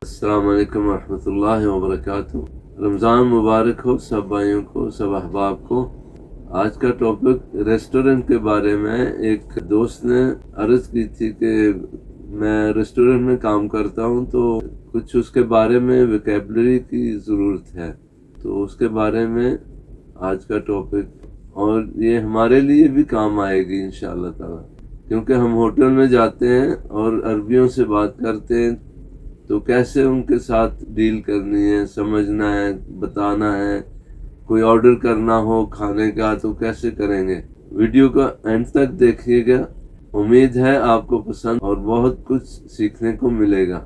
السلام علیکم ورحمۃ اللہ وبرکاتہ۔ رمضان مبارک ہو سب بھائیوں کو، سب احباب کو۔ آج کا ٹاپک ریسٹورنٹ کے بارے میں۔ ایک دوست نے عرض کی تھی کہ میں ریسٹورنٹ میں کام کرتا ہوں تو کچھ اس کے بارے میں ویکیبلری کی ضرورت ہے، تو اس کے بارے میں آج کا ٹاپک، اور یہ ہمارے لیے بھی کام آئے گی انشاءاللہ تعالی، کیونکہ ہم ہوٹل میں جاتے ہیں اور عربیوں سے بات کرتے ہیں تو کیسے ان کے ساتھ ڈیل کرنی ہے، سمجھنا ہے، بتانا ہے۔ کوئی آرڈر کرنا ہو کھانے کا تو کیسے کریں گے۔ ویڈیو کا اینڈ تک دیکھیے گا، امید ہے آپ کو پسند اور بہت کچھ سیکھنے کو ملے گا۔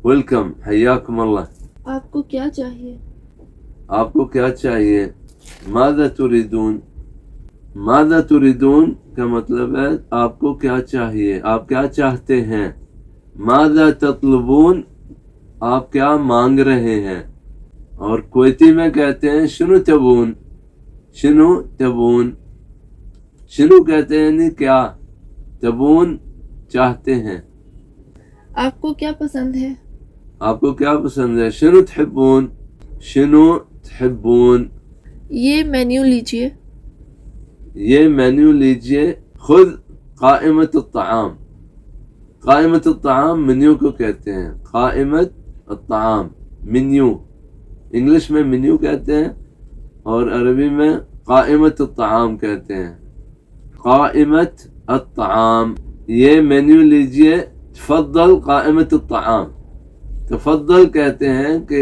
ویلکم، حیاکم اللہ۔ آپ کو کیا چاہیے؟ آپ کو کیا چاہیے؟ ماذا تريدون؟ ماذا تريدون کا مطلب ہے آپ کو کیا چاہیے، آپ کیا چاہتے ہیں۔ ماذا تطلبون، آپ کیا مانگ رہے ہیں۔ اور کویتی میں کہتے ہیں شنو تبون، شنو تبون۔ شنو کہتے ہیں یعنی کیا، تبون چاہتے ہیں۔ آپ کو کیا پسند ہے؟ آپ کو کیا پسند ہے۔ شنو تحبون، شنو تحبون۔ یہ مینیو لیجئے۔ یہ مینیو لیجئے۔ خود قائمت الطعام۔ قائمت الطعام منیو کو کہتے ہیں۔ قائمت الطعام، منیو، انگلش میں منیو کہتے ہیں اور عربی میں قائمت الطعام کہتے ہیں۔ قائمت الطعام، یہ مینیو لیجئے۔ تفضل قائمت الطعام، تفضل کہتے ہیں کہ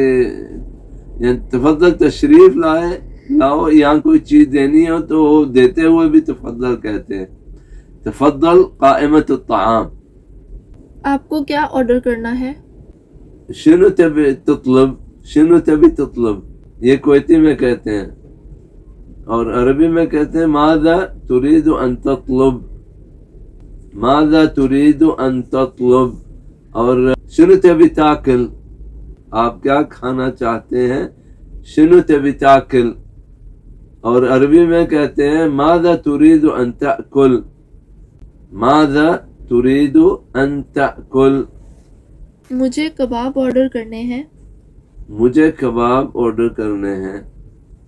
یعنی تفضل تشریف لاؤ، یہاں کوئی چیز دینی ہو تو دیتے ہوئے بھی تفضل کہتے ہیں۔ تفضل قائمت الطعام۔ آپ کو کیا آرڈر کرنا ہے؟ شنو تبی تطلب، شنو تبی تطلب، یہ کویتی میں کہتے ہیں اور عربی میں کہتے ہیں ماذا تريد ان تطلب، ماذا تريد ان تطلب۔ اور شنو تبی تاکل، آپ کیا کھانا چاہتے ہیں، شنو تبی تاکل۔ اور عربی میں کہتے ہیں ماذا تريد ان تأکل، ماذا تريد ان تأکل۔ مجھے کباب آرڈر کرنے ہیں۔ مجھے کباب آرڈر کرنے ہیں۔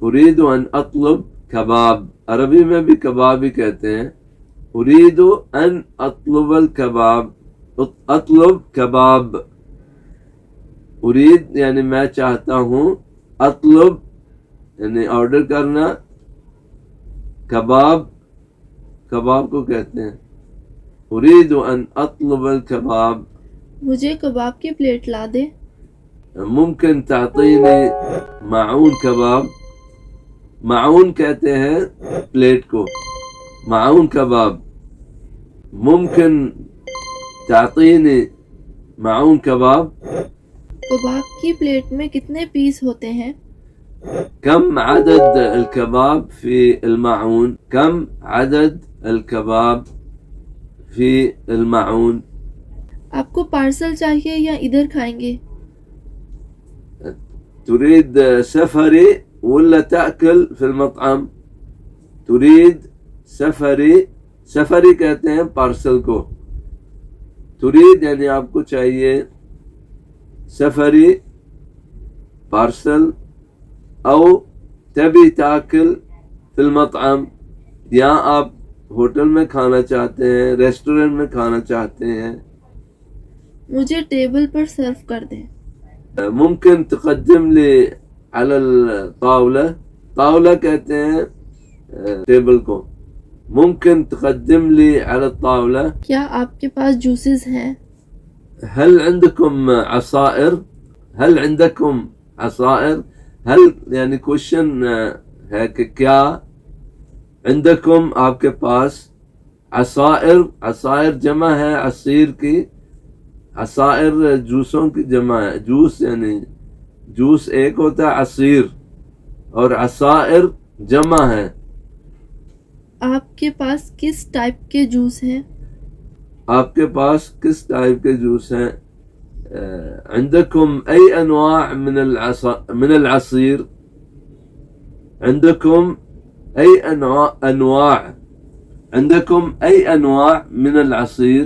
اريد ان اطلب کباب، عربی میں بھی کباب ہی کہتے ہیں۔ اريد ان اطلب الکباب، اطلب کباب۔ اريد یعنی میں چاہتا ہوں، اطلب یعنی آرڈر کرنا، کباب، کباب کو کہتے ہیں۔ اريد ان اطلب الکباب۔ مجھے کباب کی پلیٹ لا دے۔ ممکن تعطینی معون کباب، معون کہتے ہیں پلیٹ کو، معون کباب۔ ممکن تعطینی معون کباب۔ کباب کی پلیٹ میں کتنے پیس ہوتے ہیں؟ کم عدد الکباب فی المعون، کم عدد الکباب فی المعون۔ آپ کو پارسل چاہیے یا ادھر کھائیں گے؟ تريد سفری ولا تأکل فی المطعم؟ تريد سفری، سفری کہتے ہیں پارسل کو۔ تريد یعنی آپ کو چاہیے، سفری پارسل، او تبی تاکل فی المطعم، یا آپ ہوٹل میں کھانا چاہتے ہیں، ریسٹورنٹ میں کھانا چاہتے ہیں۔ مجھے ٹیبل پر سرو کر دیں۔ ممکن تقدم لی علی الطاولہ، طاولہ کہتے ہیں ٹیبل کو۔ ممکن تقدم لی علی الطاولہ۔ کیا آپ کے پاس جوسز ہیں؟ هل عندكم عصائر؟ هل عندكم عصائر؟ هل یعنی کوشچن ہے کہ کیا، عندکم آپ کے پاس، عصائر، عصائر جمع ہے عصیر کی، عصائر جوسوں کی جمع ہے۔ جوس یعنی جوس ایک ہوتا ہے عصیر، اور عصائر جمع ہے۔ آپ کے پاس کس ٹائپ کے جوس ہیں؟ آپ کے پاس کس ٹائپ کے جوس ہیں؟ عندكم أي أنواع من العصير؟ عندكم أي أنواع عندكم أي أنواع من العصير؟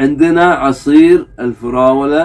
عندنا عصير الفراولة.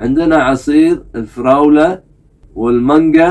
عندنا عصير الفراولة والمانجا.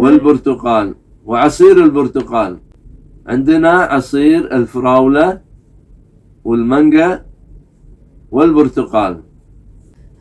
والبرتقال وعصير البرتقال. عندنا عصير الفراولة والمانجا والبرتقال.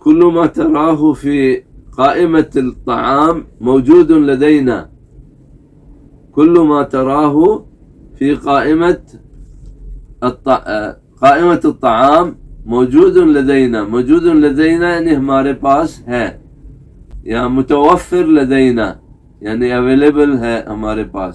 كل ما تراه في قائمة الطعام موجود لدينا. كل ما تراه في قائمة الطعام موجود لدينا. موجود لدينا يعني ہمارے پاس ہے یا متوفر لدينا یعنی اویلیبل ہے ہمارے پاس.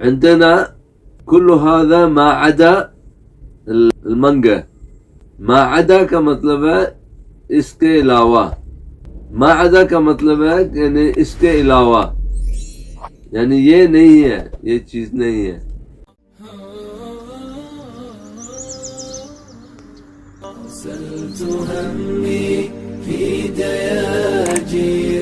عندنا كل هذا ما عدا المانجا. ما عدا کا مطلب ہے اس کے علاوہ. ما عدا کا مطلب ہے یعنی اس کے علاوہ یعنی یہ نہیں ہے یہ چیز نہیں ہے. سلت همي في دياجي